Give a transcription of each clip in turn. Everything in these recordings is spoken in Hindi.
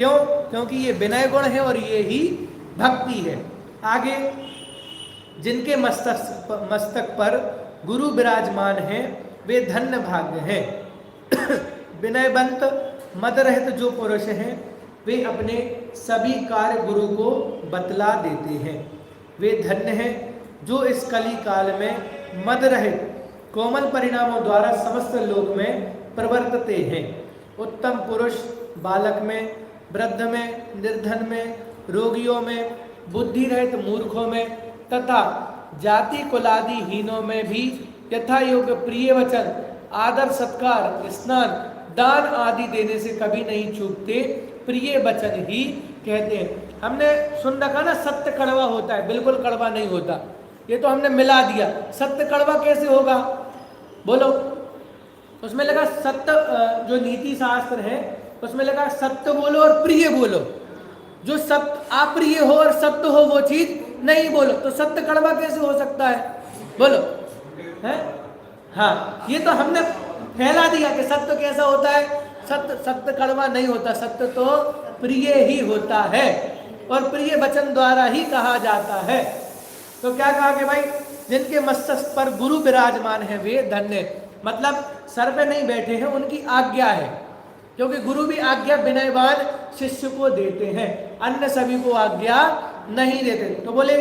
क्यों? क्योंकि ये विनय गुण है और ये ही भक्ति है। आगे, जिनके मस्तक पर गुरु विराजमान हैं वे धन्य भाग्य हैं। विनयवंत मद रहित जो पुरुष हैं वे अपने सभी कार्य गुरु को बतला देते हैं। वे धन्य हैं जो इस कली काल में मद रहित कोमल परिणामों द्वारा समस्त लोक में प्रवर्तते हैं। उत्तम पुरुष बालक में, वृद्ध में, निर्धन में, रोगियों में, बुद्धि रहित मूर्खों में तथा जाति कुलादि हीनों में भी यथा योग प्रिय वचन, आदर, सत्कार, स्नान, दान आदि देने से कभी नहीं चूकते। प्रिय वचन ही कहते हैं। हमने सुन रखा ना, सत्य कड़वा होता है, बिल्कुल कड़वा नहीं होता। ये तो हमने मिला दिया। सत्य कड़वा कैसे होगा? बोलो। उसमें लगा सत्य, जो नीति शास्त्र है उसमें लगा सत्य बोलो और प्रिय बोलो। जो सत्य अप्रिय हो और सत्य हो वो चीज नहीं बोलो, तो सत्य कड़वा कैसे हो सकता है? बोलो। है? हाँ, ये तो हमने फैला दिया कि सत्य कैसा होता है। सत्य कड़वा नहीं होता, सत्य तो प्रिय ही होता है और प्रिय वचन द्वारा ही कहा जाता है। तो क्या कहा कि भाई जिनके मस्तक पर गुरु विराजमान है वे धन्य, मतलब सर पे नहीं बैठे हैं, उनकी आज्ञा है। क्योंकि गुरु भी आज्ञा विनयवान शिष्य को देते हैं, अन्य सभी को आज्ञा नहीं देते। तो बोले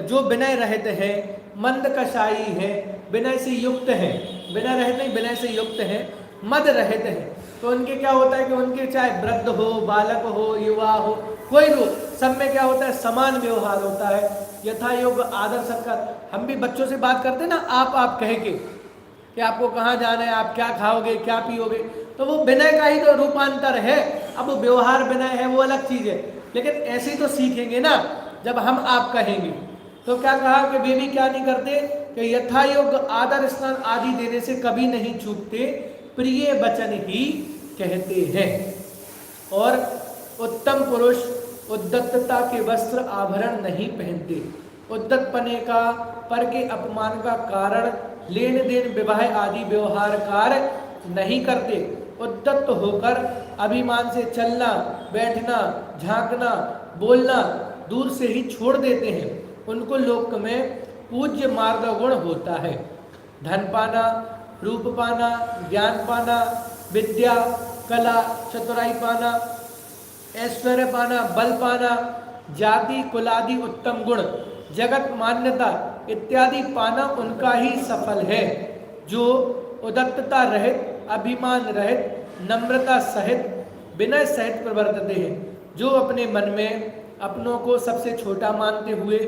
जो विनय रहित है, मंद कषाई है, विनय से युक्त है, विनय रहित नहीं विनय से युक्त है, मद रहित है, तो उनके क्या होता है कि उनके चाहे वृद्ध हो, बालक हो, युवा हो, कोई भी हो, सब में क्या होता है? समान व्यवहार होता है। यथा योग आदर सत्कार। हम भी बच्चों से बात करते हैं ना, आप कह के कि आपको कहाँ जाना है, आप क्या खाओगे, क्या पियोगे, तो वो विनय का ही तो रूपांतर है। अब वो व्यवहार विनय है, वो अलग चीज है, लेकिन ऐसे ही तो सीखेंगे ना जब हम आप कहेंगे। तो क्या कहा कि वे भी क्या नहीं करते कि यथा योग आदर स्नान आदि देने से कभी नहीं चूकते, प्रिय वचन ही कहते हैं। और उत्तम पुरुष उद्दत्तता के वस्त्र आभरण नहीं पहनते, उद्दतपने का, पर के अपमान का कारण लेन देन, विवाह आदि व्यवहार कार्य नहीं करते। उद्दत्त होकर अभिमान से चलना, बैठना, झांकना, बोलना दूर से ही छोड़ देते हैं। उनको लोक में पूज्य मार्ग गुण होता है। धन पाना, रूप पाना, ज्ञान पाना, विद्या, कला, चतुराई पाना, ऐश्वर्य पाना, बल पाना, जाति कुलादि उत्तम गुण, जगत मान्यता इत्यादि पाना उनका ही सफल है। जो उदात्तता रहित, अभिमान रहित, नम्रता सहित, विनय सहित प्रवर्तते हैं, जो अपने मन में अपनों को सबसे छोटा मानते हुए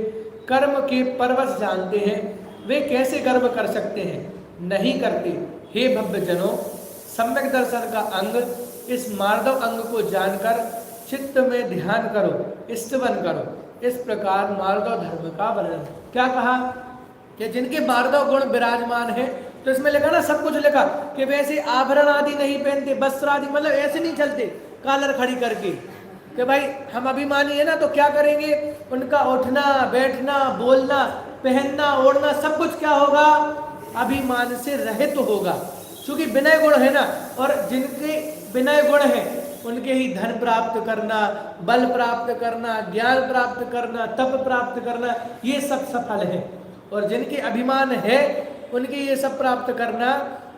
कर्म के परवश जानते हैं, वे कैसे गर्व कर सकते हैं? नहीं करते। हे भव्य जनों, सम्यक दर्शन का अंग इस मार्दव अंग को जानकर चित्त में ध्यान करो, स्तवन करो। इस प्रकार मार्दव धर्म का वर्णन। क्या कहा कि जिनके मार्दव गुण विराजमान है, तो इसमें लिखा ना, सब कुछ लिखा कि वैसे आभरण आदि नहीं पहनते, वस्त्र आदि, मतलब ऐसे नहीं चलते कालर खड़ी करके कि भाई हम अभिमानी है ना, तो क्या करेंगे? उनका उठना, बैठना, बोलना, पहनना, ओढ़ना सब कुछ क्या होगा? अभिमान से रहित होगा, क्योंकि विनय गुण है ना। और जिनके विनय गुण है उनके ही धन प्राप्त करना, बल प्राप्त करना, ज्ञान प्राप्त करना, तप प्राप्त करना, ये सब सफल है। और जिनके अभिमान है उनके ये सब प्राप्त करना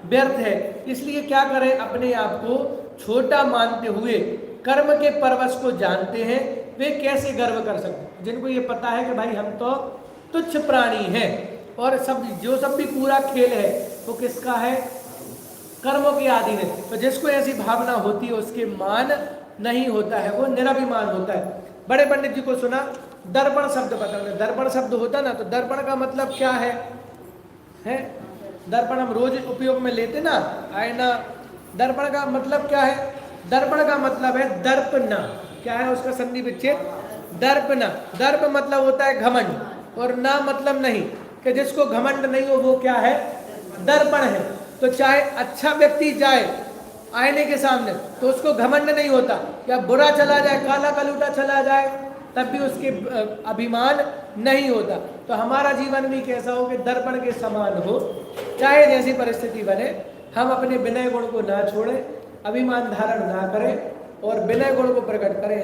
व्यर्थ है। इसलिए क्या करें? अपने आप को छोटा मानते हुए कर्म के परवश को जानते हैं, वे कैसे गर्व कर सकते? जिनको ये पता है कि भाई हम तो तुच्छ प्राणी हैं और सब जो सब भी पूरा खेल है वो किसका है? कर्मों के अधीन है। तो जिसको ऐसी भावना होती है उसके मान नहीं होता है, वो निराभिमान होता है। बड़े पंडित जी को सुना, दर्पण शब्द बताओ। दर्पण शब्द होता ना, तो दर्पण का मतलब क्या है? दर्पण हम रोज उपयोग में लेते ना, आईना। दर्पण का मतलब क्या है? दर्पण का मतलब है दर्पना। क्या है उसका संधि विच्छेद? दर्पना। दर्प मतलब होता है घमंड, और ना मतलब नहीं, कि जिसको घमंड नहीं हो वो क्या है? दर्पण है। तो चाहे अच्छा व्यक्ति जाए आईने के सामने तो उसको घमंड नहीं होता, या बुरा चला जाए, काला कलूटा चला जाए, तब भी उसके अभिमान नहीं होता। तो हमारा जीवन भी कैसा हो कि दर्पण के समान हो, चाहे जैसी परिस्थिति बने, हम अपने विनय गुण को ना छोड़ें, अभिमान धारण ना करें, और विनय गुण को प्रकट करें।